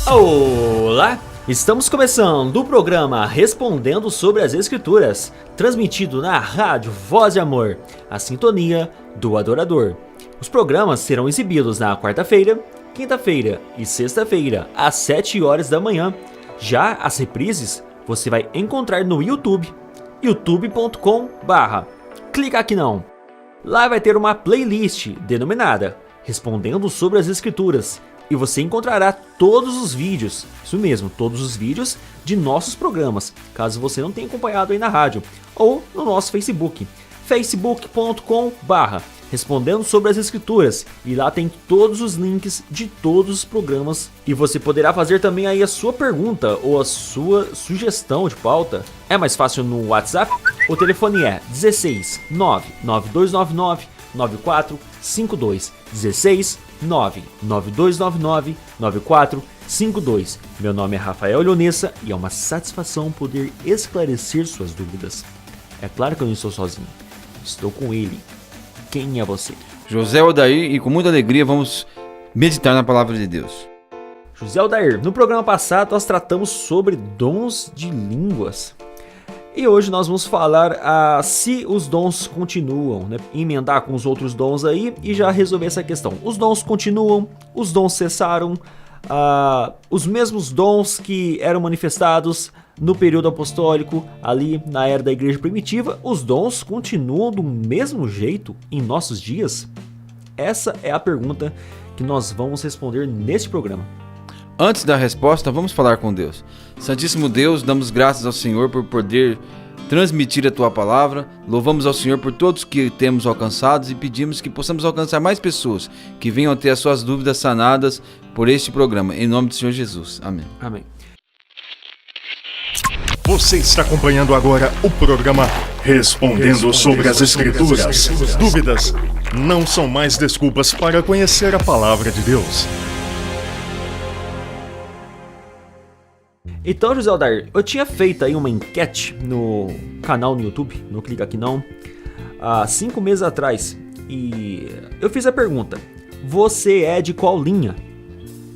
Olá! Estamos começando o programa Respondendo sobre as Escrituras, transmitido na rádio Voz de Amor, a sintonia do adorador. Os programas serão exibidos na quarta-feira, quinta-feira e sexta-feira, às 7 horas da manhã. Já as reprises você vai encontrar no YouTube, youtube.com/clica aqui não. Lá vai ter uma playlist denominada Respondendo sobre as Escrituras. E você encontrará todos os vídeos, isso mesmo, todos os vídeos de nossos programas, caso você não tenha acompanhado aí na rádio, ou no nosso Facebook, facebook.com/respondendo sobre as escrituras, e lá tem todos os links de todos os programas, e você poderá fazer também aí a sua pergunta ou a sua sugestão de pauta. É mais fácil no WhatsApp, o telefone é 16 99299 9452, 16 99299-9452. Meu nome é Rafael Leonessa e é uma satisfação poder esclarecer suas dúvidas. É claro que eu não estou sozinho, estou com ele. Quem é você? José Odair, e com muita alegria vamos meditar na palavra de Deus. José Odair, no programa passado nós tratamos sobre dons de línguas. E hoje nós vamos falar se os dons continuam, né? Emendar com os outros dons aí e já resolver essa questão. Os dons continuam, os dons cessaram, os mesmos dons que eram manifestados no período apostólico, ali na era da igreja primitiva, os dons continuam do mesmo jeito em nossos dias? Essa é a pergunta que nós vamos responder neste programa. Antes da resposta, vamos falar com Deus. Santíssimo Deus, damos graças ao Senhor por poder transmitir a Tua palavra. Louvamos ao Senhor por todos que temos alcançados e pedimos que possamos alcançar mais pessoas que venham ter as suas dúvidas sanadas por este programa. Em nome do Senhor Jesus. Amém. Amém. Você está acompanhando agora o programa Respondendo sobre as Escrituras. Dúvidas não são mais desculpas para conhecer a palavra de Deus. Então, José Odair, eu tinha feito aí uma enquete no canal no YouTube, no Clica Aqui Não, há 5 meses atrás. E eu fiz a pergunta: você é de qual linha?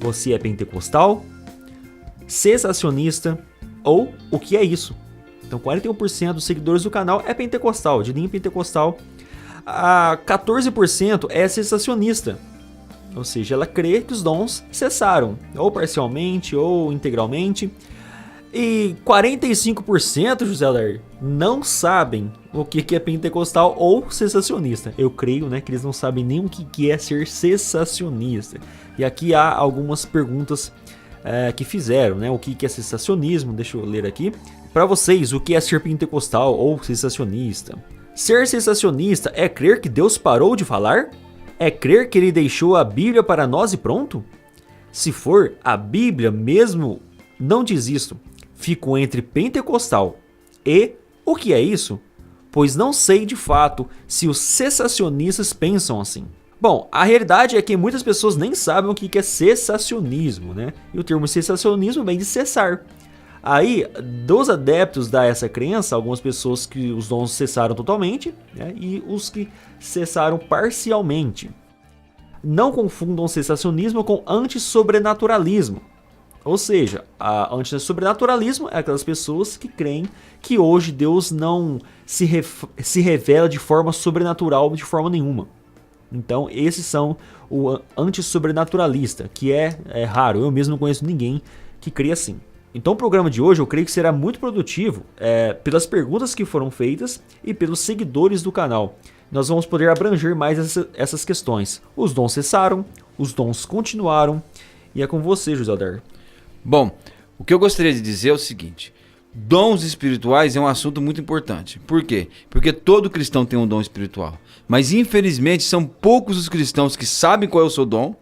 Você é pentecostal, cessacionista ou o que é isso? Então 41% dos seguidores do canal é pentecostal, de linha pentecostal. 14% é cessacionista. Ou seja, ela crê que os dons cessaram, ou parcialmente ou integralmente. E 45%, José Odair, não sabem o que é pentecostal ou cessacionista. Eu creio, né, que eles não sabem nem o que é ser cessacionista. E aqui há algumas perguntas que fizeram, né? O que é cessacionismo? Deixa eu ler aqui. Para vocês, o que é ser pentecostal ou cessacionista? Ser cessacionista é crer que Deus parou de falar? É crer que ele deixou a Bíblia para nós e pronto? Se for, a Bíblia mesmo não diz isto. Fico entre pentecostal e o que é isso? Pois não sei de fato se os cessacionistas pensam assim. Bom, a realidade é que muitas pessoas nem sabem o que é cessacionismo, né? E o termo cessacionismo vem de cessar. Aí, dos adeptos a essa crença, algumas pessoas que os dons cessaram totalmente, né? E os que cessaram parcialmente. Não confundam cessacionismo com antissobrenaturalismo. Ou seja, a antissobrenaturalismo é aquelas pessoas que creem que hoje Deus não se revela de forma sobrenatural de forma nenhuma. Então, esses são o antissobrenaturalista, que é raro. Eu mesmo não conheço ninguém que crê assim. Então, o programa de hoje eu creio que será muito produtivo pelas perguntas que foram feitas e pelos seguidores do canal. Nós vamos poder abranger mais essas questões. Os dons cessaram, os dons continuaram, e é com você, José Odair. Bom, o que eu gostaria de dizer é o seguinte: dons espirituais é um assunto muito importante. Por quê? Porque todo cristão tem um dom espiritual. Mas infelizmente são poucos os cristãos que sabem qual é o seu dom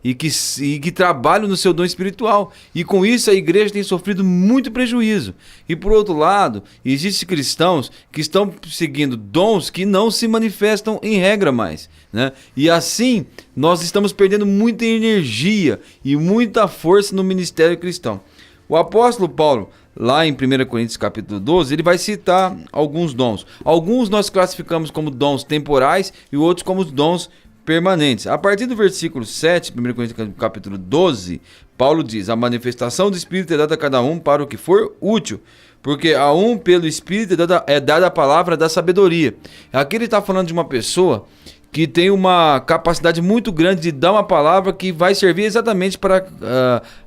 e que trabalham no seu dom espiritual. E com isso a igreja tem sofrido muito prejuízo. E por outro lado, existem cristãos que estão seguindo dons que não se manifestam em regra mais, né? E assim nós estamos perdendo muita energia e muita força no ministério cristão. O apóstolo Paulo, lá em 1 Coríntios capítulo 12, ele vai citar alguns dons. Alguns nós classificamos como dons temporais e outros como dons permanentes. A partir do versículo 7, 1 Coríntios capítulo 12, Paulo diz: a manifestação do Espírito é dada a cada um para o que for útil, porque a um pelo Espírito é dada a palavra da sabedoria. Aqui ele está falando de uma pessoa que tem uma capacidade muito grande de dar uma palavra que vai servir exatamente para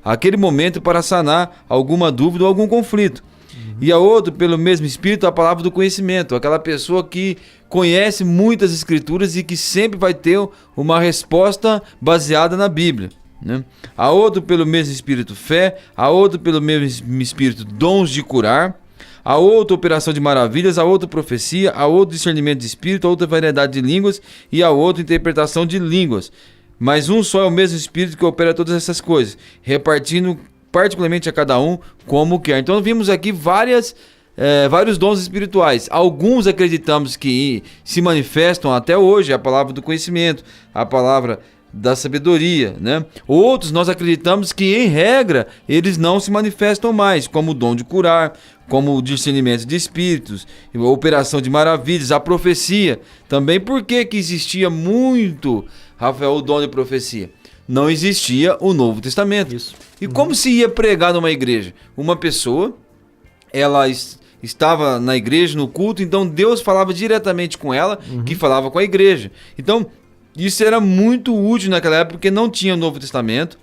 aquele momento, para sanar alguma dúvida ou algum conflito. E a outro, pelo mesmo Espírito, a palavra do conhecimento, aquela pessoa que conhece muitas escrituras e que sempre vai ter uma resposta baseada na Bíblia, né? A outro, pelo mesmo Espírito, fé. A outro, pelo mesmo Espírito, dons de curar. A outra, operação de maravilhas. A outra, profecia. A outra, discernimento de espírito. A outra, variedade de línguas. E a outra, interpretação de línguas. Mas um só é o mesmo Espírito que opera todas essas coisas, repartindo particularmente a cada um como quer. Então vimos aqui vários dons espirituais. Alguns acreditamos que se manifestam até hoje, a palavra do conhecimento, a palavra da sabedoria, né? Outros nós acreditamos que, em regra, eles não se manifestam mais, como o dom de curar, como o discernimento de espíritos, a operação de maravilhas, a profecia. Também por que existia muito, Rafael, o dom de profecia? Não existia o Novo Testamento. Isso. E como se ia pregar numa igreja? Uma pessoa, ela estava na igreja, no culto, então Deus falava diretamente com ela, que falava com a igreja. Então, isso era muito útil naquela época, porque não tinha o Novo Testamento.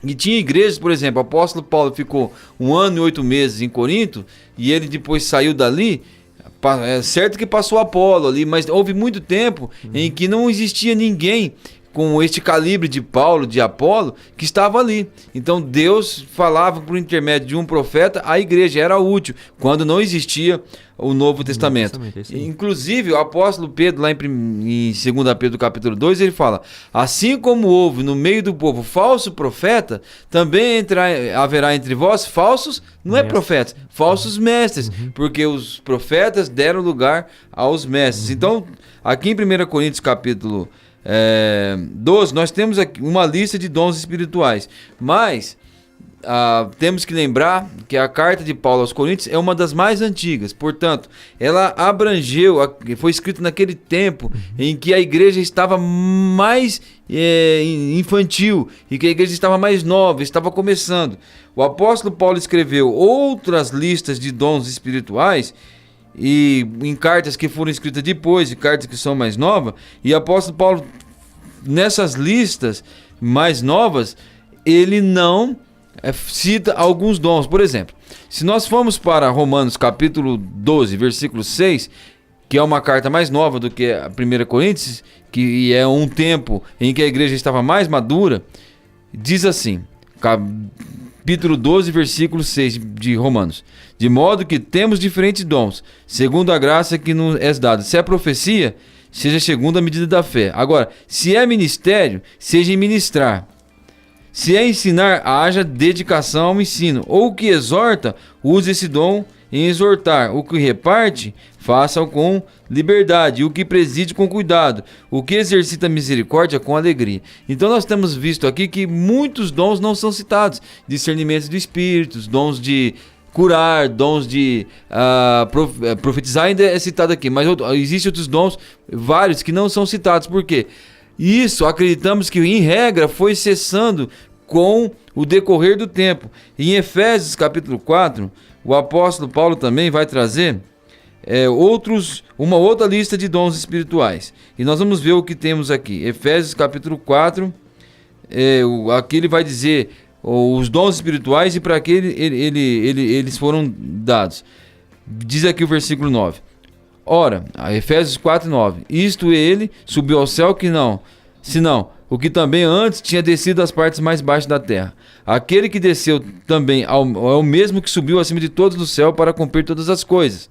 E tinha igrejas, por exemplo, o apóstolo Paulo ficou 1 ano e 8 meses em Corinto, e ele depois saiu dali. É certo que passou Apolo ali, mas houve muito tempo em que não existia ninguém com este calibre de Paulo, de Apolo, que estava ali. Então Deus falava por intermédio de um profeta, a igreja era útil, quando não existia o Novo Testamento. Inclusive o apóstolo Pedro, lá em 2 Pedro capítulo 2, ele fala: assim como houve no meio do povo falso profeta, também haverá entre vós falsos, não é profetas, falsos mestres, porque os profetas deram lugar aos mestres. Então, aqui em 1 Coríntios capítulo 12, nós temos aqui uma lista de dons espirituais, mas temos que lembrar que a carta de Paulo aos Coríntios é uma das mais antigas, portanto, ela abrangeu, foi escrita naquele tempo em que a igreja estava mais infantil e que a igreja estava mais nova, estava começando. O apóstolo Paulo escreveu outras listas de dons espirituais e em cartas que foram escritas depois, e cartas que são mais novas, e o apóstolo Paulo, nessas listas mais novas, ele não cita alguns dons. Por exemplo, se nós formos para Romanos capítulo 12, versículo 6, que é uma carta mais nova do que a 1 Coríntios, que é um tempo em que a igreja estava mais madura, diz assim, capítulo 12, versículo 6 de Romanos: de modo que temos diferentes dons, segundo a graça que nos é dada. Se é profecia, seja segundo a medida da fé. Agora, se é ministério, seja em ministrar. Se é ensinar, haja dedicação ao ensino. Ou o que exorta, use esse dom em exortar. O que reparte, faça-o com liberdade. O que preside, com cuidado. O que exercita misericórdia, com alegria. Então nós temos visto aqui que muitos dons não são citados. Discernimento de espíritos, dons de curar, dons de profetizar ainda é citado aqui, mas existem outros dons, vários, que não são citados. Por quê? Isso, acreditamos que em regra foi cessando com o decorrer do tempo. Em Efésios capítulo 4, o apóstolo Paulo também vai trazer uma outra lista de dons espirituais. E nós vamos ver o que temos aqui. Efésios capítulo 4, aqui ele vai dizer os dons espirituais e para que eles foram dados. Diz aqui o versículo 9. Ora, Efésios 4, 9. Isto ele subiu ao céu que não, senão o que também antes tinha descido às partes mais baixas da terra. Aquele que desceu também é o mesmo que subiu acima de todos do céu para cumprir todas as coisas.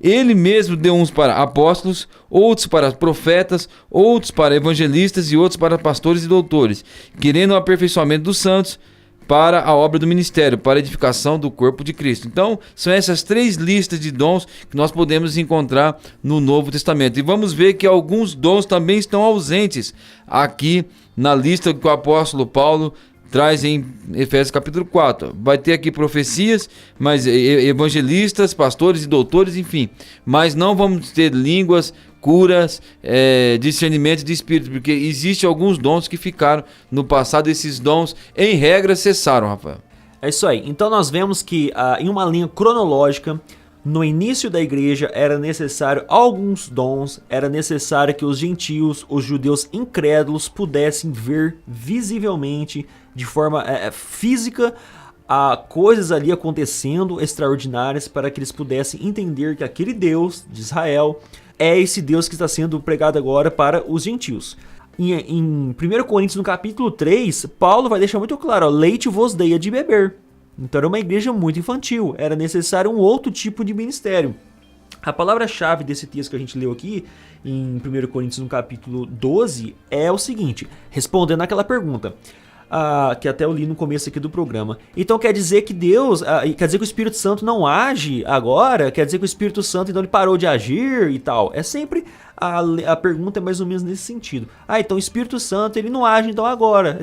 Ele mesmo deu uns para apóstolos, outros para profetas, outros para evangelistas e outros para pastores e doutores, querendo o aperfeiçoamento dos santos, para a obra do ministério, para a edificação do corpo de Cristo. Então, são essas 3 listas de dons que nós podemos encontrar no Novo Testamento. E vamos ver que alguns dons também estão ausentes aqui na lista que o apóstolo Paulo traz em Efésios capítulo 4. Vai ter aqui profecias, mas evangelistas, pastores e doutores, enfim. Mas não vamos ter línguas, curas, discernimento de espírito, porque existem alguns dons que ficaram no passado, esses dons, em regra, cessaram, Rafael. É isso aí. Então nós vemos que em uma linha cronológica, no início da igreja era necessário alguns dons, era necessário que os gentios, os judeus incrédulos pudessem ver visivelmente, de forma física, coisas ali acontecendo extraordinárias para que eles pudessem entender que aquele Deus de Israel é esse Deus que está sendo pregado agora para os gentios. Em 1 Coríntios, no capítulo 3, Paulo vai deixar muito claro, leite vos dei a de beber. Então era uma igreja muito infantil, era necessário um outro tipo de ministério. A palavra-chave desse texto que a gente leu aqui, em 1 Coríntios, no capítulo 12, é o seguinte, respondendo àquela pergunta, que até eu li no começo aqui do programa. Então quer dizer que Deus, quer dizer que o Espírito Santo não age agora? Quer dizer que o Espírito Santo então ele parou de agir e tal? É sempre, a pergunta é mais ou menos nesse sentido. Então o Espírito Santo ele não age então agora.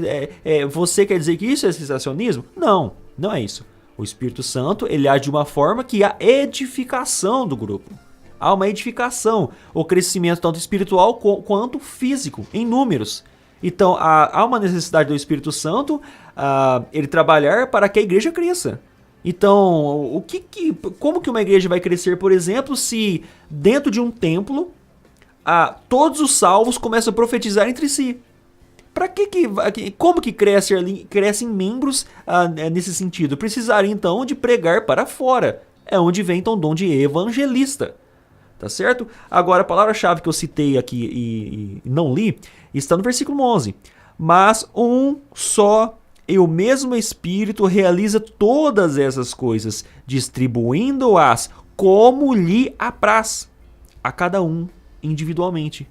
Você quer dizer que isso é sensacionismo? Não. Não é isso. O Espírito Santo, ele age de uma forma que há edificação do grupo. Há uma edificação, o crescimento tanto espiritual quanto físico, em números. Então, há uma necessidade do Espírito Santo, ele trabalhar para que a igreja cresça. Então, como que uma igreja vai crescer, por exemplo, se dentro de um templo, todos os salvos começam a profetizar entre si? Como que crescem membros nesse sentido? Precisaria então de pregar para fora. É onde vem então o dom de evangelista. Tá certo? Agora a palavra-chave que eu citei aqui e não li está no versículo 11. Mas um só e o mesmo Espírito realiza todas essas coisas, distribuindo-as como lhe apraz, a cada um individualmente.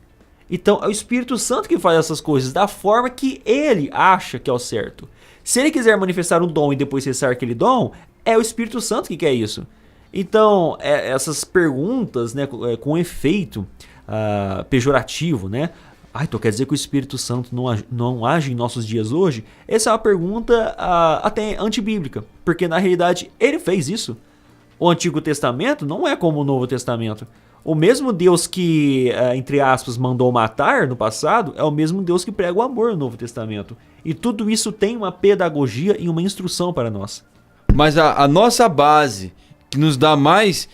Então é o Espírito Santo que faz essas coisas da forma que ele acha que é o certo. Se ele quiser manifestar um dom e depois cessar aquele dom, é o Espírito Santo que quer isso. Então essas perguntas, né, com efeito pejorativo, né? Então quer dizer que o Espírito Santo não age em nossos dias hoje? Essa é uma pergunta até antibíblica, porque na realidade ele fez isso. O Antigo Testamento não é como o Novo Testamento. O mesmo Deus que, entre aspas, mandou matar no passado, é o mesmo Deus que prega o amor no Novo Testamento. E tudo isso tem uma pedagogia e uma instrução para nós. Mas a nossa base, que nos dá mais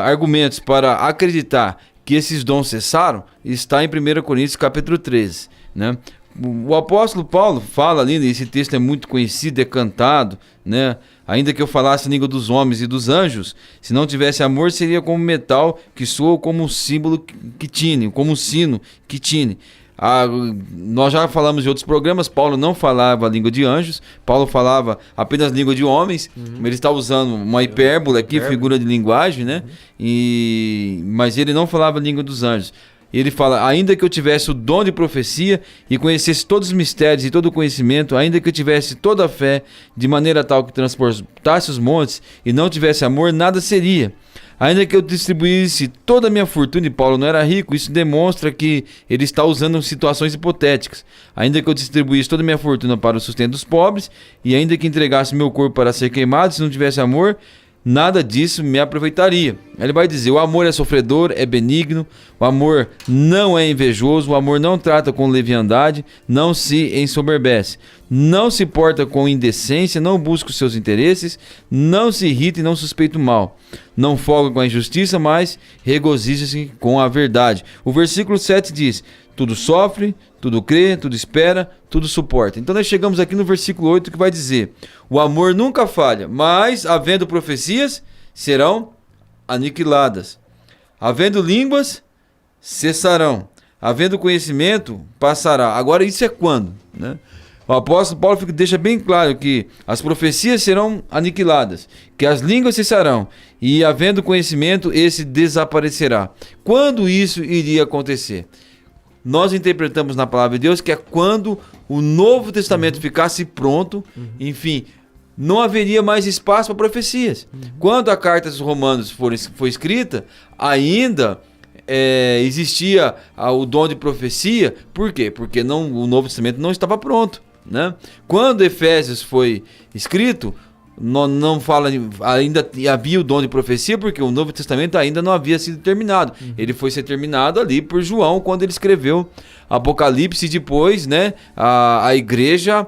argumentos para acreditar que esses dons cessaram, está em 1 Coríntios capítulo 13, né? O apóstolo Paulo fala ali, esse texto é muito conhecido, é cantado, né? Ainda que eu falasse a língua dos homens e dos anjos, se não tivesse amor, seria como metal que soa, como um símbolo que tine, como um sino que tine. Nós já falamos em outros programas, Paulo não falava a língua de anjos, Paulo falava apenas a língua de homens, ele está usando uma hipérbole aqui, figura de linguagem, né? Mas ele não falava a língua dos anjos. Ele fala, ainda que eu tivesse o dom de profecia e conhecesse todos os mistérios e todo o conhecimento, ainda que eu tivesse toda a fé, de maneira tal que transportasse os montes e não tivesse amor, nada seria. Ainda que eu distribuísse toda a minha fortuna, e Paulo não era rico, isso demonstra que ele está usando situações hipotéticas. Ainda que eu distribuísse toda a minha fortuna para o sustento dos pobres, e ainda que entregasse meu corpo para ser queimado, se não tivesse amor, nada disso me aproveitaria. Ele vai dizer, o amor é sofredor, é benigno, o amor não é invejoso, o amor não trata com leviandade, não se ensoberbece, não se porta com indecência, não busca os seus interesses, não se irrita e não suspeita o mal, não folga com a injustiça, mas regozija-se com a verdade. O versículo 7 diz, tudo sofre, tudo crê, tudo espera, tudo suporta. Então nós chegamos aqui no versículo 8 que vai dizer, o amor nunca falha, mas havendo profecias, serão aniquiladas. Havendo línguas, cessarão. Havendo conhecimento, passará. Agora isso é quando? Né? O apóstolo Paulo deixa bem claro que as profecias serão aniquiladas, que as línguas cessarão, e havendo conhecimento, esse desaparecerá. Quando isso iria acontecer? Nós interpretamos na palavra de Deus que é quando o Novo Testamento ficasse pronto, enfim, não haveria mais espaço para profecias. Quando a carta dos Romanos foi escrita, ainda existia o dom de profecia. Por quê? Porque o Novo Testamento não estava pronto, né? Quando Efésios foi escrito, não fala, ainda havia o dom de profecia, porque o Novo Testamento ainda não havia sido terminado. Ele foi ser terminado ali por João, quando ele escreveu Apocalipse, e depois, né, a igreja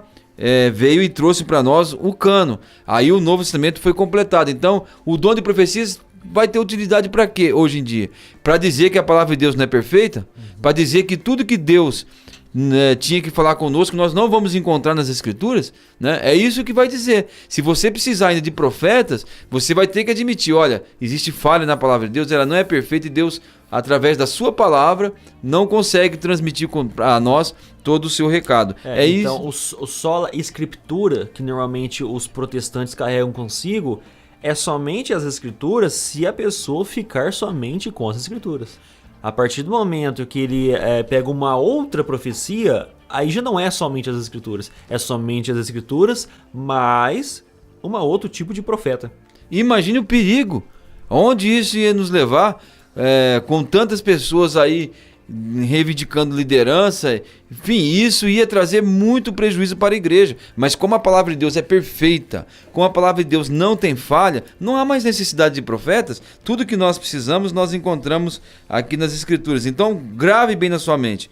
veio e trouxe para nós o cano. Aí o Novo Testamento foi completado. Então, o dom de profecias vai ter utilidade para quê hoje em dia? Para dizer que a palavra de Deus não é perfeita? Para dizer que tudo que Deus tinha que falar conosco, nós não vamos encontrar nas Escrituras, né? É isso que vai dizer. Se você precisar ainda de profetas, você vai ter que admitir, olha, existe falha na palavra de Deus, ela não é perfeita, e Deus, através da sua palavra, não consegue transmitir a nós todo o seu recado. Então, isso. o sola escritura, que normalmente os protestantes carregam consigo, é somente as Escrituras se a pessoa ficar somente com as Escrituras. A partir do momento que ele pega uma outra profecia, aí já não é somente as Escrituras. É somente as Escrituras, mais um outro tipo de profeta. Imagine o perigo. Onde isso ia nos levar, com tantas pessoas aí reivindicando liderança. Enfim, isso ia trazer muito prejuízo para a igreja. Mas como a palavra de Deus é perfeita, como a palavra de Deus não tem falha, não há mais necessidade de profetas. Tudo que nós precisamos, nós encontramos aqui nas Escrituras. Então, grave bem na sua mente.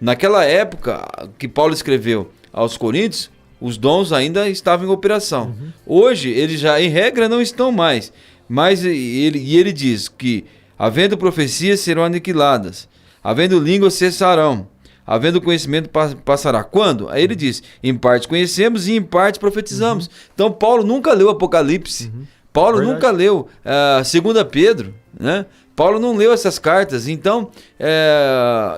Naquela época que Paulo escreveu aos Coríntios, os dons ainda estavam em operação. Hoje, eles já, em regra, não estão mais. Mas ele diz que, havendo profecias, serão aniquiladas. Havendo línguas, cessarão. Havendo conhecimento, passará. Quando? Aí ele diz, em parte conhecemos e em parte profetizamos. Então, Paulo nunca leu Apocalipse. Paulo nunca leu 2 Pedro, né? Paulo não leu essas cartas. Então,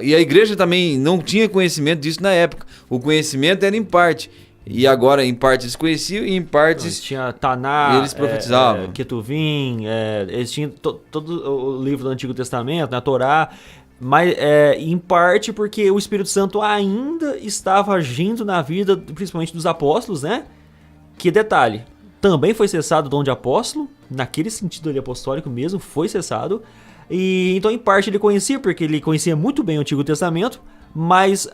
e a igreja também não tinha conhecimento disso na época. O conhecimento era em parte. E agora, em parte, eles conheciam e em parte eles tinham Taná, eles profetizavam. Ketuvim, eles tinham todo o livro do Antigo Testamento, né, a Torá. Mas em parte porque o Espírito Santo ainda estava agindo na vida, principalmente dos apóstolos, né? Que detalhe, também foi cessado o dom de apóstolo, naquele sentido ali apostólico mesmo, foi cessado. E então em parte ele conhecia, porque ele conhecia muito bem o Antigo Testamento, mas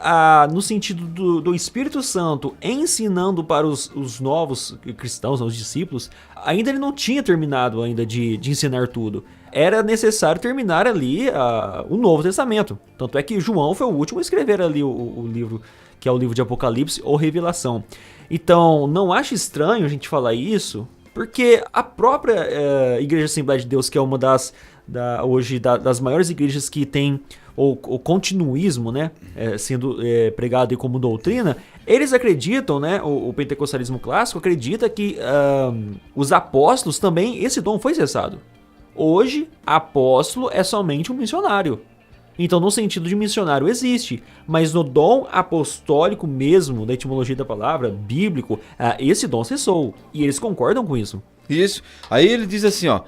no sentido do Espírito Santo ensinando para os novos cristãos, os discípulos, ainda ele não tinha terminado ainda de ensinar tudo. Era necessário terminar ali o Novo Testamento. Tanto é que João foi o último a escrever ali o livro, que é o livro de Apocalipse ou Revelação. Então, não acho estranho a gente falar isso, porque a própria Igreja Assembleia de Deus, que é uma das maiores igrejas que tem o continuismo, né, sendo pregado aí como doutrina, eles acreditam, né, o pentecostalismo clássico acredita que os apóstolos também, esse dom foi cessado. Hoje, apóstolo é somente um missionário. Então, no sentido de missionário existe, mas no dom apostólico mesmo, da etimologia da palavra, bíblico, esse dom cessou. E eles concordam com isso. Isso. Aí ele diz assim, ó.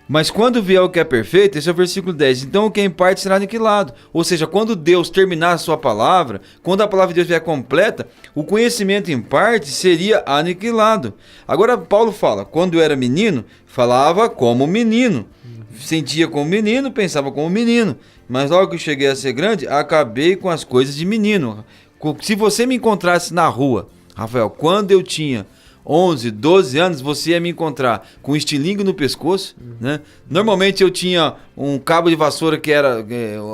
Mas quando vier o que é perfeito, esse é o versículo 10, então o que é em parte será aniquilado. Ou seja, quando Deus terminar a sua palavra, quando a palavra de Deus vier completa, o conhecimento em parte seria aniquilado. Agora Paulo fala, quando eu era menino, falava como menino, sentia como menino, pensava como menino, mas logo que eu cheguei a ser grande, acabei com as coisas de menino. Se você me encontrasse na rua, Rafael, quando eu tinha 11, 12 anos, você ia me encontrar com um estilingue no pescoço, né? Normalmente eu tinha um cabo de vassoura que era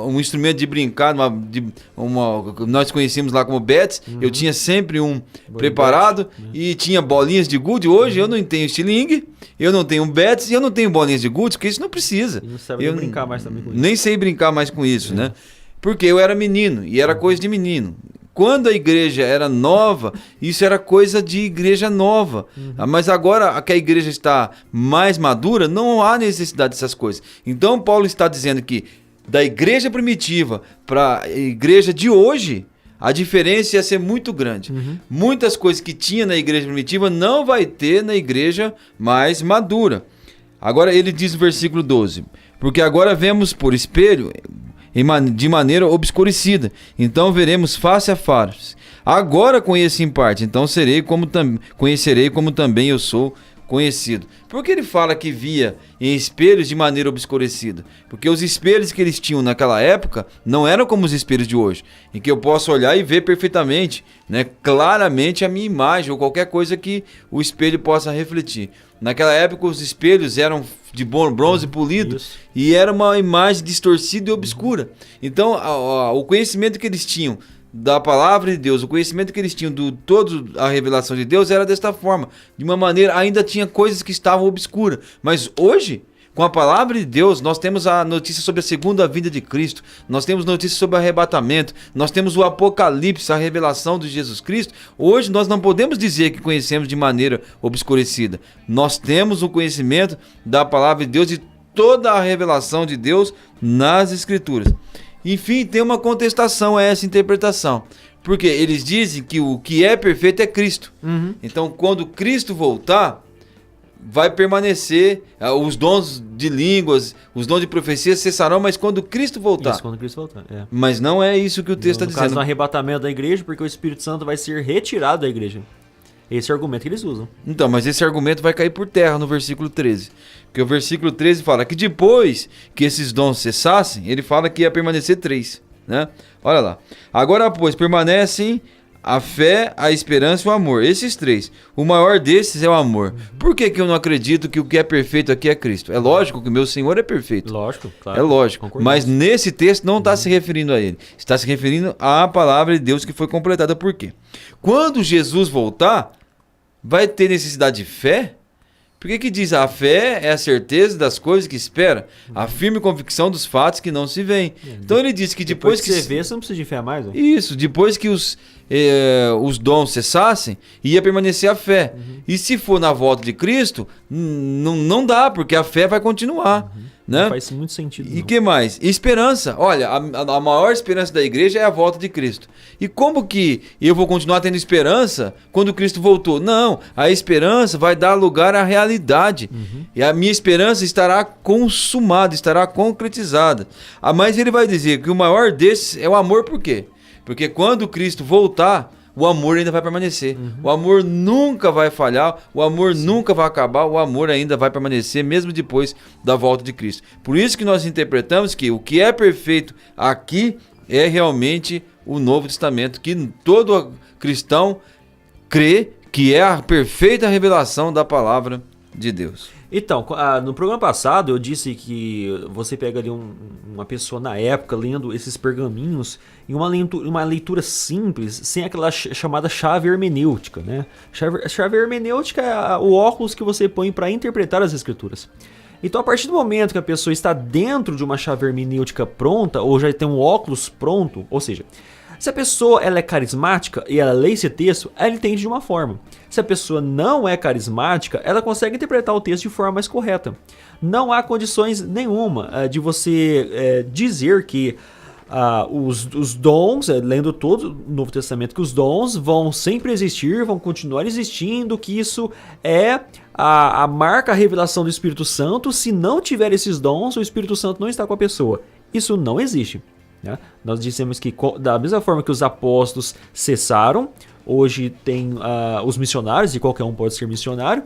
um instrumento de brincar, nós conhecíamos lá como bets. Eu tinha sempre um preparado e tinha bolinhas de gude. Hoje eu não tenho estilingue, eu não tenho bets e eu não tenho bolinhas de gude, porque isso não precisa. E não sabe nem brincar mais também com isso. Nem sei brincar mais com isso, né? Porque eu era menino e era coisa de menino. Quando a igreja era nova, isso era coisa de igreja nova. Mas agora que a igreja está mais madura, não há necessidade dessas coisas. Então Paulo está dizendo que da igreja primitiva para a igreja de hoje, a diferença ia ser muito grande. Muitas coisas que tinha na igreja primitiva não vai ter na igreja mais madura. Agora ele diz no versículo 12, porque agora vemos por espelho de maneira obscurecida, então veremos face a face. Agora conheço em parte, então conhecerei como também eu sou conhecido. Por que ele fala que via em espelhos de maneira obscurecida? Porque os espelhos que eles tinham naquela época não eram como os espelhos de hoje, em que eu posso olhar e ver perfeitamente, né, claramente a minha imagem ou qualquer coisa que o espelho possa refletir. Naquela época os espelhos eram de bronze polido e era uma imagem distorcida e obscura. Então o conhecimento que eles tinham da palavra de Deus, o conhecimento que eles tinham de toda a revelação de Deus era desta forma. De uma maneira, ainda tinha coisas que estavam obscuras. Mas hoje, com a palavra de Deus, nós temos a notícia sobre a segunda vinda de Cristo. Nós temos notícia sobre o arrebatamento. Nós temos o Apocalipse, a revelação de Jesus Cristo. Hoje nós não podemos dizer que conhecemos de maneira obscurecida. Nós temos o conhecimento da palavra de Deus e toda a revelação de Deus nas Escrituras. Enfim, tem uma contestação a essa interpretação. Porque eles dizem que o que é perfeito é Cristo. Então, quando Cristo voltar, vai permanecer os dons de línguas, os dons de profecia cessarão, mas quando Cristo voltar. Isso, quando Cristo voltar, é. Mas não é isso que o texto está dizendo. No caso do arrebatamento da igreja, porque o Espírito Santo vai ser retirado da igreja. Esse é o argumento que eles usam. Então, mas esse argumento vai cair por terra no versículo 13. Porque o versículo 13 fala que depois que esses dons cessassem, ele fala que ia permanecer 3, né? Olha lá. Agora, pois, permanecem a fé, a esperança e o amor. Esses 3. O maior desses é o amor. Por que eu não acredito que o que é perfeito aqui é Cristo? É lógico que o meu Senhor é perfeito. Lógico, claro. É lógico. Mas nesse texto não está se referindo a ele. Está se referindo à palavra de Deus que foi completada. Por quê? Quando Jesus voltar, vai ter necessidade de fé? Por que diz a fé é a certeza das coisas que espera, a firme convicção dos fatos que não se veem. Então ele diz que depois que você vê, você não precisa de fé mais. Né? Isso, depois que os dons cessassem, ia permanecer a fé. E se for na volta de Cristo, não dá, porque a fé vai continuar. Né? Não faz muito sentido. E o que mais? Esperança. Olha, a maior esperança da igreja é a volta de Cristo. E como que eu vou continuar tendo esperança quando Cristo voltou? Não, a esperança vai dar lugar à realidade. E a minha esperança estará consumada, estará concretizada. Mas ele vai dizer que o maior desses é o amor, por quê? Porque quando Cristo voltar, o amor ainda vai permanecer. O amor nunca vai falhar, o amor nunca vai acabar, o amor ainda vai permanecer, mesmo depois da volta de Cristo. Por isso que nós interpretamos que o que é perfeito aqui é realmente o Novo Testamento, que todo cristão crê que é a perfeita revelação da palavra de Deus. Então, no programa passado eu disse que você pega ali uma pessoa na época lendo esses pergaminhos em uma leitura simples, sem aquela chamada chave hermenêutica, né? Chave hermenêutica é o óculos que você põe para interpretar as escrituras. Então, a partir do momento que a pessoa está dentro de uma chave hermenêutica pronta, ou já tem um óculos pronto, ou seja, se a pessoa ela é carismática e ela lê esse texto, ela entende de uma forma. Se a pessoa não é carismática, ela consegue interpretar o texto de forma mais correta. Não há condições nenhuma de você dizer que os dons, lendo todo o Novo Testamento, que os dons vão sempre existir, vão continuar existindo, que isso é a marca, a revelação do Espírito Santo. Se não tiver esses dons, o Espírito Santo não está com a pessoa. Isso não existe. Né? Nós dissemos que da mesma forma que os apóstolos cessaram, hoje tem os missionários, e qualquer um pode ser missionário.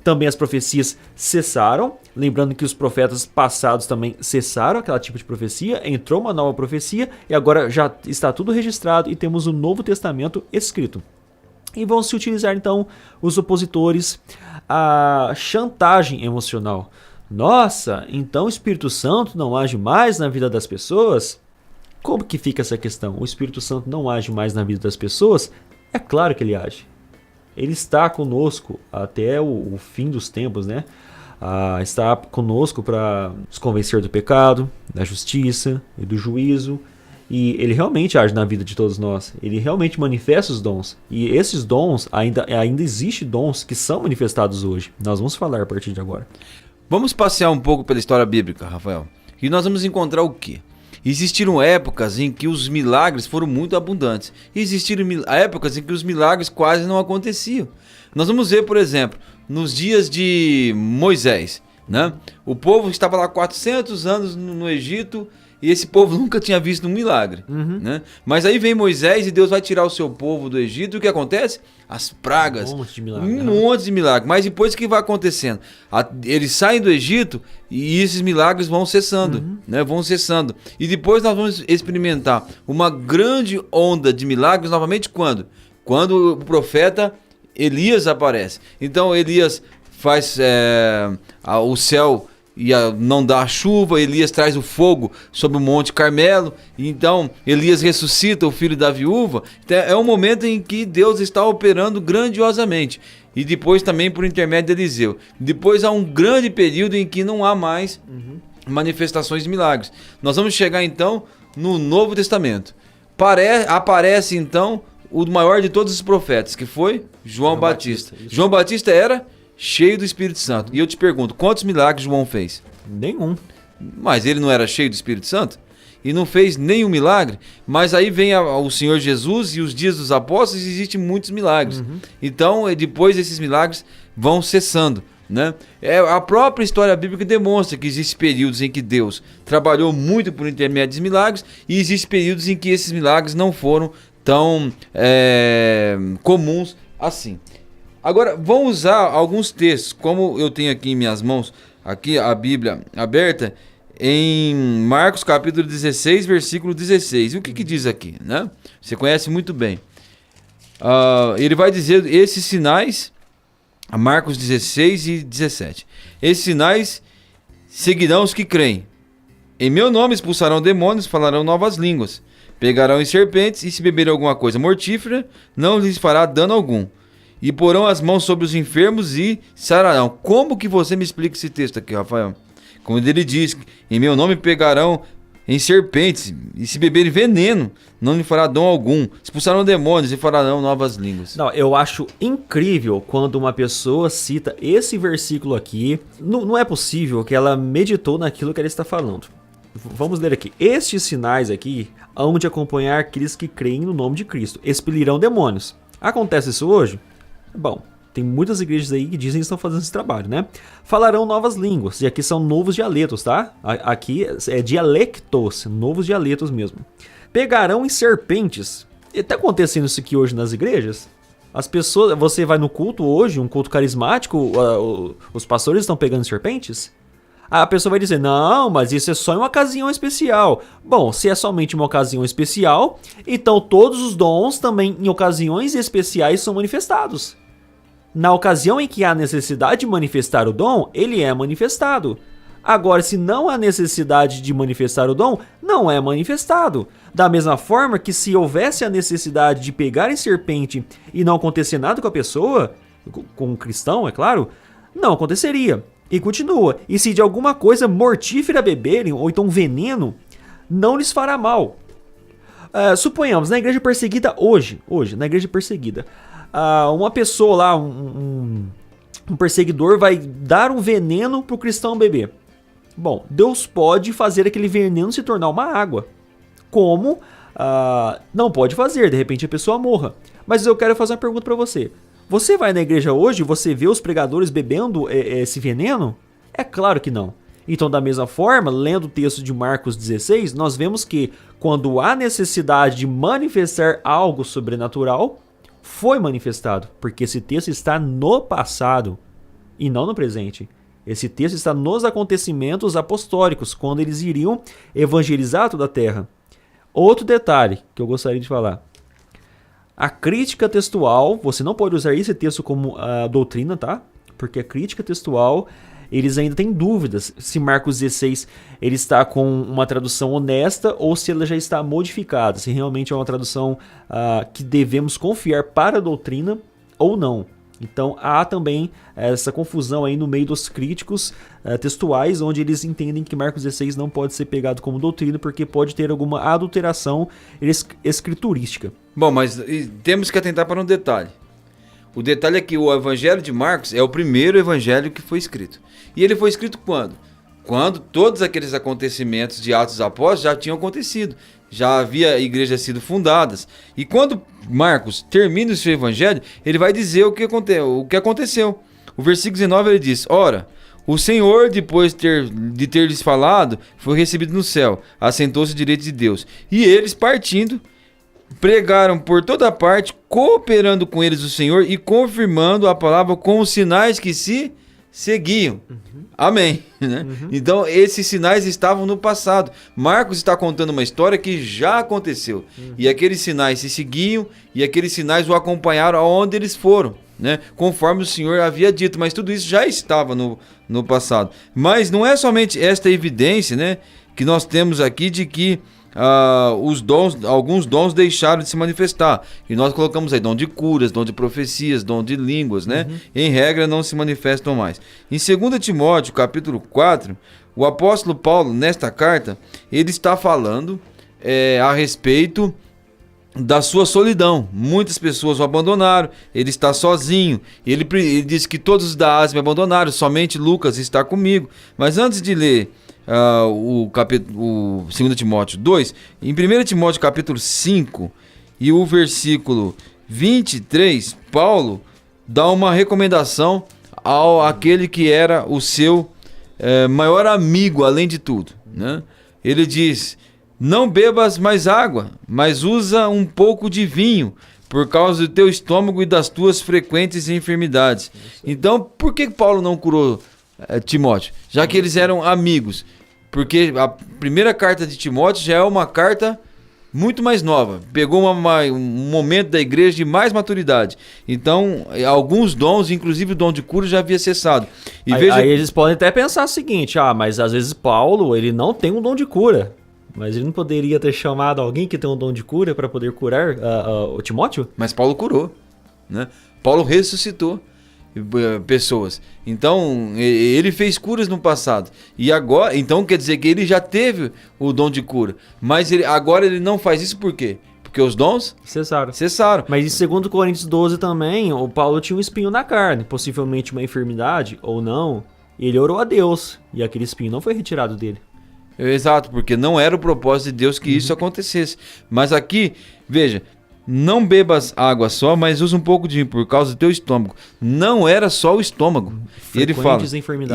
Também as profecias cessaram, lembrando que os profetas passados também cessaram aquele tipo de profecia, entrou uma nova profecia e agora já está tudo registrado e temos o Novo Testamento escrito. E vão se utilizar então os opositores a chantagem emocional. Nossa, então o Espírito Santo não age mais na vida das pessoas? Como que fica essa questão? O Espírito Santo não age mais na vida das pessoas? É claro que ele age. Ele está conosco até o fim dos tempos, né? Está conosco para nos convencer do pecado, da justiça e do juízo. E ele realmente age na vida de todos nós. Ele realmente manifesta os dons. E esses dons, ainda existem dons que são manifestados hoje. Nós vamos falar a partir de agora. Vamos passear um pouco pela história bíblica, Rafael. E nós vamos encontrar o quê? Existiram épocas em que os milagres foram muito abundantes. E existiram épocas em que os milagres quase não aconteciam. Nós vamos ver, por exemplo, nos dias de Moisés, né? O povo estava lá 400 anos no Egito e esse povo nunca tinha visto um milagre. Né? Mas aí vem Moisés e Deus vai tirar o seu povo do Egito, e o que acontece? As pragas, Um monte de milagre, um monte de milagre. Mas depois o que vai acontecendo? Eles saem do Egito e esses milagres vão cessando, né? Vão cessando. E depois nós vamos experimentar uma grande onda de milagres novamente quando? Quando o profeta Elias aparece. Então Elias faz o céu não dá a chuva, Elias traz o fogo sobre o Monte Carmelo, e então Elias ressuscita o filho da viúva. Então, é um momento em que Deus está operando grandiosamente. E depois também por intermédio de Eliseu. Depois há um grande período em que não há mais manifestações de milagres. Nós vamos chegar então no Novo Testamento. Aparece então o maior de todos os profetas, que foi João Batista. João Batista era cheio do Espírito Santo. E eu te pergunto, quantos milagres João fez? Nenhum. Mas ele não era cheio do Espírito Santo? E não fez nenhum milagre? Mas aí vem o Senhor Jesus e os dias dos apóstolos, e existem muitos milagres. Então, depois esses milagres vão cessando, né? A própria história bíblica demonstra que existem períodos em que Deus trabalhou muito por intermédio de milagres, e existem períodos em que esses milagres não foram tão comuns assim. Agora, vamos usar alguns textos, como eu tenho aqui em minhas mãos, aqui a Bíblia aberta, em Marcos capítulo 16, versículo 16. E o que diz aqui, né? Você conhece muito bem. Ele vai dizer esses sinais, Marcos 16 e 17. Esses sinais seguirão os que creem. Em meu nome expulsarão demônios, falarão novas línguas, pegarão em serpentes, e se beberem alguma coisa mortífera, não lhes fará dano algum. E porão as mãos sobre os enfermos e sararão. Como que você me explica esse texto aqui, Rafael? Quando ele diz, em meu nome pegarão em serpentes, e se beberem veneno, não lhe fará dano algum. Expulsarão demônios e farão novas línguas. Não, eu acho incrível quando uma pessoa cita esse versículo aqui. Não é possível que ela meditou naquilo que ela está falando. Vamos ler aqui. Estes sinais aqui hão de acompanhar aqueles que creem no nome de Cristo. Expelirão demônios. Acontece isso hoje? Bom, tem muitas igrejas aí que dizem que estão fazendo esse trabalho, né? Falarão novas línguas, e aqui são novos dialetos, tá? Aqui é dialectos, novos dialetos mesmo. Pegarão em serpentes. E tá acontecendo isso aqui hoje nas igrejas? As pessoas, você vai no culto hoje, um culto carismático, os pastores estão pegando serpentes? A pessoa vai dizer, não, mas isso é só em uma ocasião especial. Bom, se é somente uma ocasião especial, então todos os dons também em ocasiões especiais são manifestados. Na ocasião em que há necessidade de manifestar o dom, ele é manifestado. Agora, se não há necessidade de manifestar o dom, não é manifestado. Da mesma forma que se houvesse a necessidade de pegar em serpente e não acontecer nada com a pessoa, com um cristão, é claro, não aconteceria. E continua, e se de alguma coisa mortífera beberem, ou então veneno, não lhes fará mal. Suponhamos, na igreja perseguida hoje, na igreja perseguida, uma pessoa lá, um perseguidor vai dar um veneno para o cristão beber. Bom, Deus pode fazer aquele veneno se tornar uma água. Como não pode fazer, de repente a pessoa morra. Mas eu quero fazer uma pergunta para você. Você vai na igreja hoje e você vê os pregadores bebendo esse veneno? É claro que não. Então, da mesma forma, lendo o texto de Marcos 16, nós vemos que quando há necessidade de manifestar algo sobrenatural, foi manifestado, porque esse texto está no passado e não no presente. Esse texto está nos acontecimentos apostólicos, quando eles iriam evangelizar toda a terra. Outro detalhe que eu gostaria de falar. A crítica textual, você não pode usar esse texto como doutrina, tá? Porque a crítica textual, eles ainda têm dúvidas se Marcos 16 ele está com uma tradução honesta ou se ela já está modificada, se realmente é uma tradução que devemos confiar para a doutrina ou não. Então há também essa confusão aí no meio dos críticos textuais, onde eles entendem que Marcos 16 não pode ser pegado como doutrina porque pode ter alguma adulteração escriturística. Bom, mas temos que atentar para um detalhe. O detalhe é que o Evangelho de Marcos é o primeiro evangelho que foi escrito. E ele foi escrito quando? Quando todos aqueles acontecimentos de Atos dos Apóstolos já tinham acontecido. Já havia igrejas sido fundadas. E quando Marcos termina o seu evangelho, ele vai dizer o que aconteceu. O versículo 19 ele diz: ora, O Senhor, depois de ter lhes falado, foi recebido no céu, assentou-se à direita de Deus. E eles, partindo, pregaram por toda parte, cooperando com eles o Senhor e confirmando a palavra com os sinais que se seguiam. Amém. Né? Então, esses sinais estavam no passado. Marcos está contando uma história que já aconteceu. E aqueles sinais se seguiam e aqueles sinais o acompanharam aonde eles foram, né? Conforme o Senhor havia dito. Mas tudo isso já estava no passado. Mas não é somente esta evidência, né, que nós temos aqui de que alguns dons deixaram de se manifestar. E nós colocamos aí dom de curas, dom de profecias, dom de línguas, né? Em regra não se manifestam mais. Em 2 Timóteo, capítulo 4, o apóstolo Paulo, nesta carta, ele está falando a respeito da sua solidão. Muitas pessoas o abandonaram, ele está sozinho. Ele diz que todos os da Ásia me abandonaram, somente Lucas está comigo. Mas antes de ler o 2 Timóteo 2, em 1 Timóteo capítulo 5 e o versículo 23, Paulo dá uma recomendação àquele que era o seu maior amigo, além de tudo, né? Ele diz: não bebas mais água, mas usa um pouco de vinho, por causa do teu estômago e das tuas frequentes enfermidades. Então, por que Paulo não curou Timóteo? Já que eles eram amigos. Porque a primeira carta de Timóteo já é uma carta muito mais nova. Pegou um momento da igreja de mais maturidade. Então, alguns dons, inclusive o dom de cura, já havia cessado. E aí eles podem até pensar o seguinte: mas às vezes Paulo, ele não tem um dom de cura. Mas ele não poderia ter chamado alguém que tem um dom de cura para poder curar o Timóteo? Mas Paulo curou, né? Paulo ressuscitou pessoas. Então, ele fez curas no passado. E agora, então quer dizer que ele já teve o dom de cura. Mas agora ele não faz isso por quê? Porque os dons cessaram. Mas em 2 Coríntios 12 também, o Paulo tinha um espinho na carne, possivelmente uma enfermidade ou não. E ele orou a Deus. E aquele espinho não foi retirado dele. Exato, porque não era o propósito de Deus que isso acontecesse. Mas aqui, veja, não bebas água só, mas usa um pouco de vinho por causa do teu estômago. Não era só o estômago. Ele fala,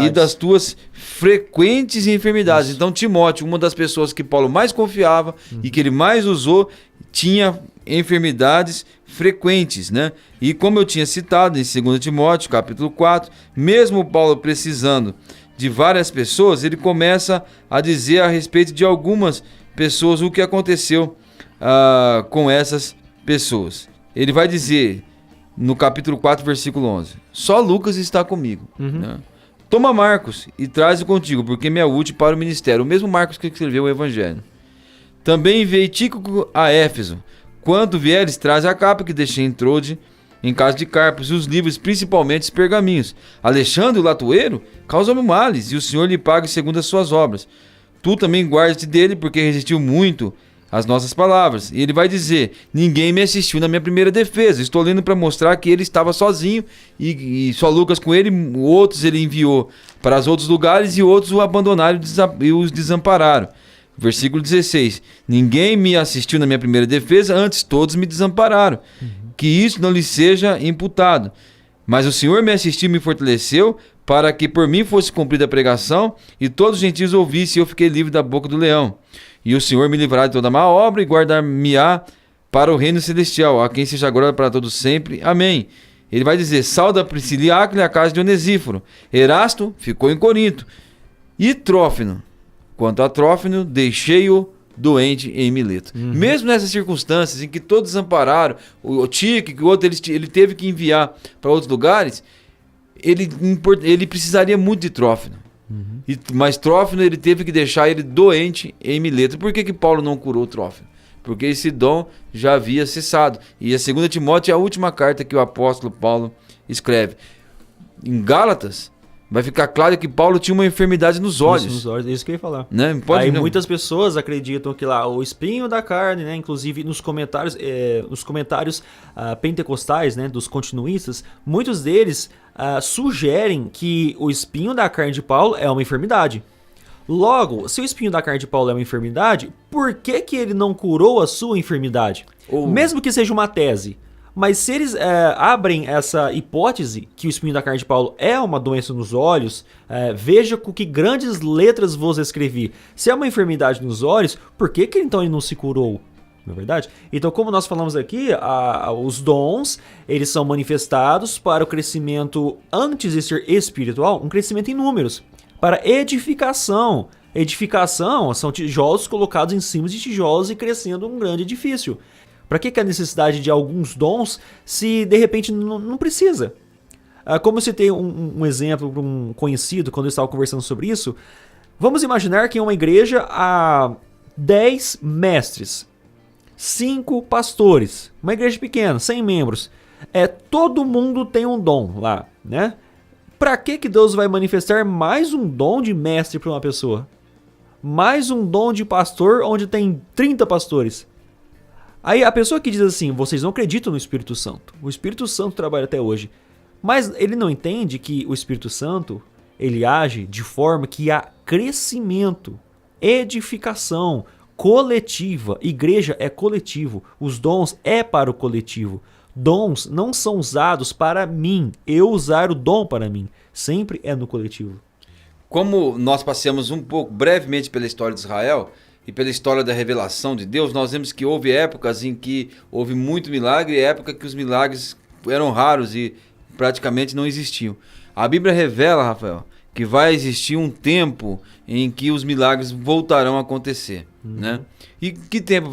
e das tuas frequentes enfermidades. Isso. Então Timóteo, uma das pessoas que Paulo mais confiava e que ele mais usou, tinha enfermidades frequentes, né? E como eu tinha citado em 2 Timóteo, capítulo 4, mesmo Paulo precisando de várias pessoas, ele começa a dizer a respeito de algumas pessoas o que aconteceu com essas pessoas. Ele vai dizer no capítulo 4, versículo 11: só Lucas está comigo, né? Toma Marcos e traze-o contigo, porque me é útil para o ministério. O mesmo Marcos que escreveu o evangelho. Também enviei Tíquico a Éfeso. Quando vieres, traz a capa que deixei em Trode, em casa de Carpos, e os livros, principalmente os pergaminhos. Alexandre, o latoeiro, causa-me males, e o Senhor lhe pague segundo as suas obras. Tu também guarda-te dele, porque resistiu muito às nossas palavras. E ele vai dizer: ninguém me assistiu na minha primeira defesa. Estou lendo para mostrar que ele estava sozinho, e só Lucas com ele. Outros ele enviou para os outros lugares, e outros o abandonaram e os desampararam. Versículo 16: ninguém me assistiu na minha primeira defesa, antes todos me desampararam. Que isso não lhe seja imputado. Mas o Senhor me assistiu e me fortaleceu, para que por mim fosse cumprida a pregação, e todos os gentios ouvissem, e eu fiquei livre da boca do leão. E o Senhor me livrará de toda má obra, e guardar-me-á para o reino celestial, a quem seja glória para todos sempre. Amém. Ele vai dizer: sauda Priscila e Áquila, a casa de Onesíforo. Erasto ficou em Corinto. E Trófimo, quanto a Trófimo, deixei-o doente em Mileto. Mesmo nessas circunstâncias em que todos desampararam, o Tique, que o outro ele teve que enviar para outros lugares, ele precisaria muito de Trófimo. Mas Trófimo ele teve que deixar ele doente em Mileto. Por que Paulo não curou Trófimo? Porque esse dom já havia cessado. E a 2 Timóteo é a última carta que o apóstolo Paulo escreve. Em Gálatas, vai ficar claro que Paulo tinha uma enfermidade nos olhos. Isso que eu ia falar. Né? Muitas pessoas acreditam que lá o espinho da carne, né? Inclusive nos comentários pentecostais, né? Dos continuistas, muitos deles sugerem que o espinho da carne de Paulo é uma enfermidade. Logo, se o espinho da carne de Paulo é uma enfermidade, por que ele não curou a sua enfermidade? Mesmo que seja uma tese. Mas se eles abrem essa hipótese que o espinho da carne de Paulo é uma doença nos olhos, veja com que grandes letras vos escrevi. Se é uma enfermidade nos olhos, por que então ele não se curou? Não é verdade? Então, como nós falamos aqui, os dons, eles são manifestados para o crescimento, antes de ser espiritual, um crescimento em números, para edificação. Edificação são tijolos colocados em cima de tijolos e crescendo um grande edifício. Para que a necessidade de alguns dons se de repente não precisa? Como eu citei um exemplo para um conhecido quando eu estava conversando sobre isso, vamos imaginar que em uma igreja há 10 mestres, 5 pastores, uma igreja pequena, 100 membros. Todo mundo tem um dom lá, né? Para que Deus vai manifestar mais um dom de mestre para uma pessoa? Mais um dom de pastor onde tem 30 pastores? Aí a pessoa que diz assim, vocês não acreditam no Espírito Santo. O Espírito Santo trabalha até hoje. Mas ele não entende que o Espírito Santo, ele age de forma que há crescimento, edificação coletiva. Igreja é coletivo. Os dons é para o coletivo. Dons não são usados para mim. Eu usar o dom para mim. Sempre é no coletivo. Como nós passamos um pouco brevemente pela história de Israel e pela história da revelação de Deus, nós vemos que houve épocas em que houve muito milagre e época que os milagres eram raros e praticamente não existiam. A Bíblia revela, Rafael, que vai existir um tempo em que os milagres voltarão a acontecer, né? E que tempo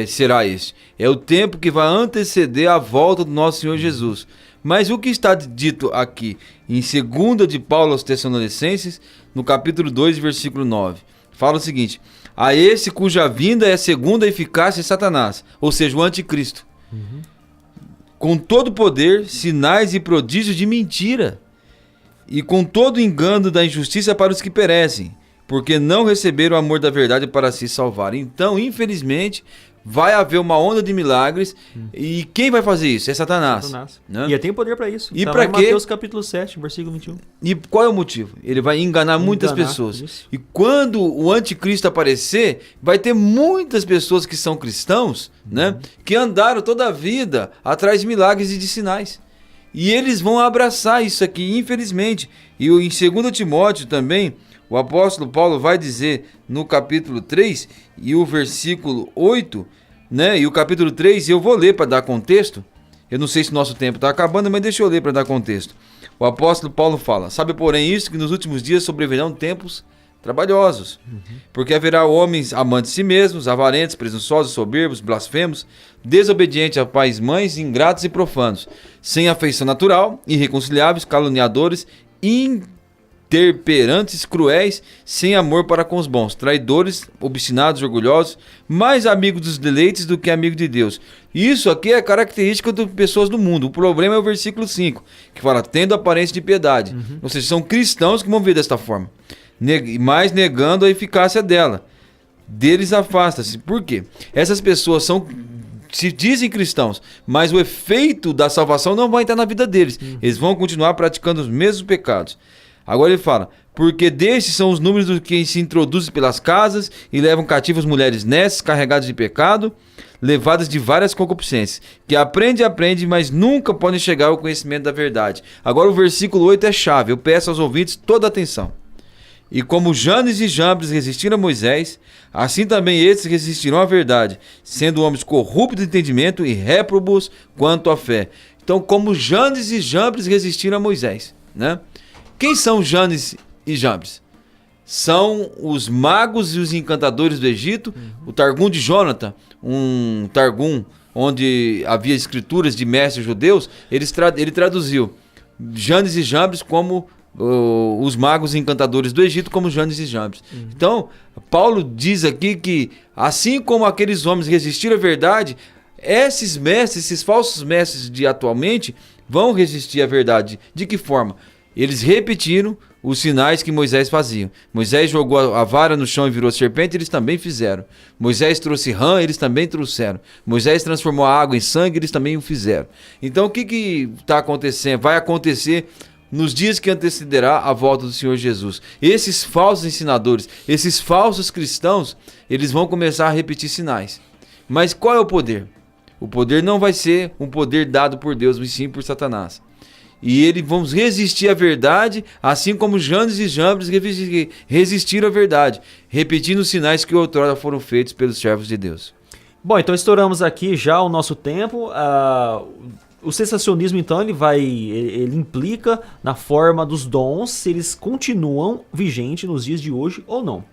será esse? É o tempo que vai anteceder a volta do nosso Senhor Jesus. Mas o que está dito aqui em 2 de Paulo aos Tessalonicenses, no capítulo 2, versículo 9, fala o seguinte: a esse cuja vinda é segundo a eficácia de Satanás, ou seja, o anticristo, com todo poder, sinais e prodígios de mentira, e com todo engano da injustiça para os que perecem, porque não receberam o amor da verdade para se salvar. Então, infelizmente, vai haver uma onda de milagres, e quem vai fazer isso? É Satanás. Né? E ele tem poder para isso. E para quê? Mateus capítulo 7, versículo 21. E qual é o motivo? Ele vai enganar muitas pessoas. Isso. E quando o anticristo aparecer, vai ter muitas pessoas que são cristãos, né, que andaram toda a vida atrás de milagres e de sinais. E eles vão abraçar isso aqui, infelizmente. E em 2 Timóteo também, o apóstolo Paulo vai dizer no capítulo 3 e o versículo 8, né? E o capítulo 3, eu vou ler para dar contexto. Eu não sei se nosso tempo está acabando, mas deixa eu ler para dar contexto. O apóstolo Paulo fala: sabe, porém, isso, que nos últimos dias sobrevirão tempos trabalhosos, porque haverá homens amantes de si mesmos, avarentos, presunçosos, soberbos, blasfemos, desobedientes a pais e mães, ingratos e profanos, sem afeição natural, irreconciliáveis, caluniadores, interperantes, cruéis, sem amor para com os bons, traidores, obstinados, orgulhosos, mais amigos dos deleites do que amigos de Deus. Isso aqui é característica de pessoas do mundo. O problema é o versículo 5, que fala: tendo aparência de piedade. Ou seja, são cristãos que vão ver desta forma, mas negando a eficácia dela. Deles afasta-se. Por quê? Essas pessoas se dizem cristãos, mas o efeito da salvação não vai entrar na vida deles. Eles vão continuar praticando os mesmos pecados. Agora ele fala: porque destes são os números dos que se introduzem pelas casas e levam cativas mulheres nécias, carregadas de pecado, levadas de várias concupiscências, que aprende, mas nunca podem chegar ao conhecimento da verdade. Agora o versículo 8 é chave. Eu peço aos ouvintes toda a atenção. E como Janes e Jambres resistiram a Moisés, assim também esses resistirão à verdade, sendo homens corruptos de entendimento e réprobos quanto à fé. Então, como Janes e Jambres resistiram a Moisés, né? Quem são Janes e Jambres? São os magos e os encantadores do Egito. O Targum de Jonathan, um Targum onde havia escrituras de mestres judeus, ele traduziu Janes e Jambres como os magos e encantadores do Egito, como Janes e Jambres. Então, Paulo diz aqui que assim como aqueles homens resistiram à verdade, esses mestres, esses falsos mestres de atualmente, vão resistir à verdade. De que forma? Eles repetiram os sinais que Moisés fazia. Moisés jogou a vara no chão e virou serpente, eles também fizeram. Moisés trouxe rã, eles também trouxeram. Moisés transformou a água em sangue, eles também o fizeram. Então o que está acontecendo? Vai acontecer nos dias que antecederá a volta do Senhor Jesus. Esses falsos ensinadores, esses falsos cristãos, eles vão começar a repetir sinais. Mas qual é o poder? O poder não vai ser um poder dado por Deus, mas sim por Satanás. E eles vão resistir à verdade, assim como Janes e Jambres resistiram à verdade, repetindo os sinais que outrora foram feitos pelos servos de Deus. Bom, então estouramos aqui já o nosso tempo. O cessacionismo, então, ele implica na forma dos dons, se eles continuam vigentes nos dias de hoje ou não.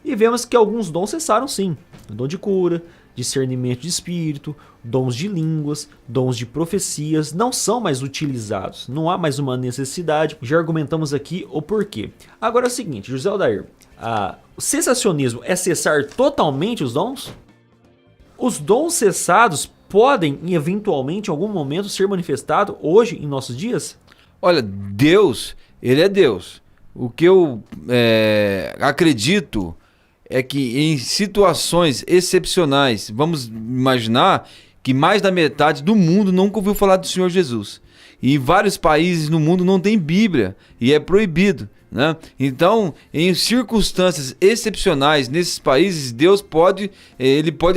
E vemos que alguns dons cessaram sim. O dom de cura, discernimento de espírito, dons de línguas, dons de profecias não são mais utilizados. Não há mais uma necessidade. Já argumentamos aqui o porquê. Agora é o seguinte, José Aldair, o cessacionismo é cessar totalmente os dons? Os dons cessados podem, eventualmente, em algum momento, ser manifestados hoje, em nossos dias? Olha, Deus, ele é Deus. O que eu acredito é que em situações excepcionais, vamos imaginar que mais da metade do mundo nunca ouviu falar do Senhor Jesus. E em vários países no mundo não tem Bíblia e é proibido, né? Então, em circunstâncias excepcionais nesses países, Deus pode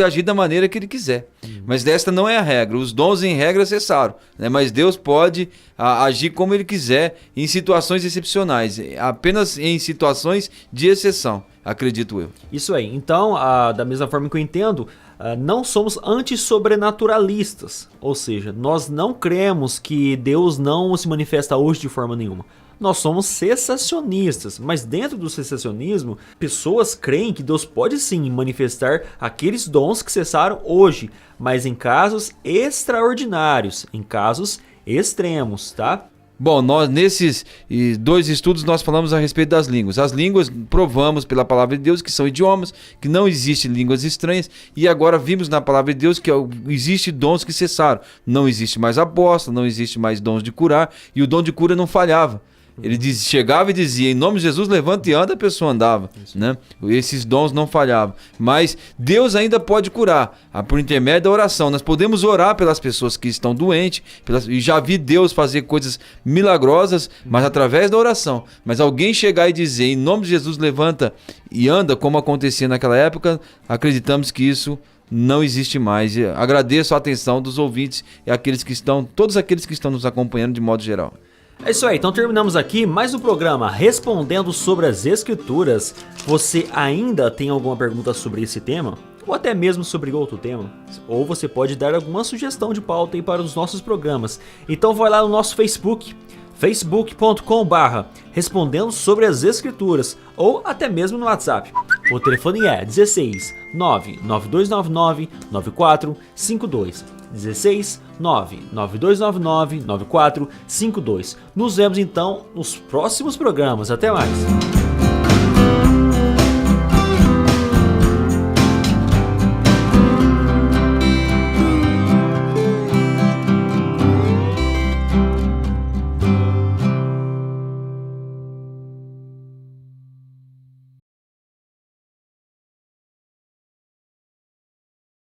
agir da maneira que ele quiser. Mas esta não é a regra. Os dons em regra cessaram, né? Mas Deus pode agir como ele quiser em situações excepcionais, apenas em situações de exceção, acredito eu. Isso aí. Então, da mesma forma que eu entendo, não somos antissobrenaturalistas. Ou seja, nós não cremos que Deus não se manifesta hoje de forma nenhuma. Nós somos cessacionistas, mas dentro do cessacionismo, pessoas creem que Deus pode sim manifestar aqueles dons que cessaram hoje, mas em casos extraordinários, em casos extremos, tá? Bom, nós nesses 2 estudos nós falamos a respeito das línguas. As línguas provamos pela palavra de Deus que são idiomas, que não existem línguas estranhas, e agora vimos na palavra de Deus que existem dons que cessaram. Não existe mais apóstolo, não existe mais dons de curar, e o dom de cura não falhava. Ele chegava e dizia, em nome de Jesus, levanta e anda, a pessoa andava, né? Esses dons não falhavam. Mas Deus ainda pode curar, por intermédio da oração. Nós podemos orar pelas pessoas que estão doentes, e já vi Deus fazer coisas milagrosas, mas através da oração. Mas alguém chegar e dizer, em nome de Jesus, levanta e anda, como acontecia naquela época, acreditamos que isso não existe mais. Agradeço a atenção dos ouvintes e todos aqueles que estão nos acompanhando de modo geral. É isso aí, então terminamos aqui mais um programa Respondendo sobre as Escrituras. Você ainda tem alguma pergunta sobre esse tema? Ou até mesmo sobre outro tema? Ou você pode dar alguma sugestão de pauta aí para os nossos programas. Então vai lá no nosso Facebook, facebook.com/Respondendo sobre as Escrituras, ou até mesmo no WhatsApp. O telefone é 16 99299 9452. 16 99299 9452. Nos vemos então nos próximos programas. Até mais!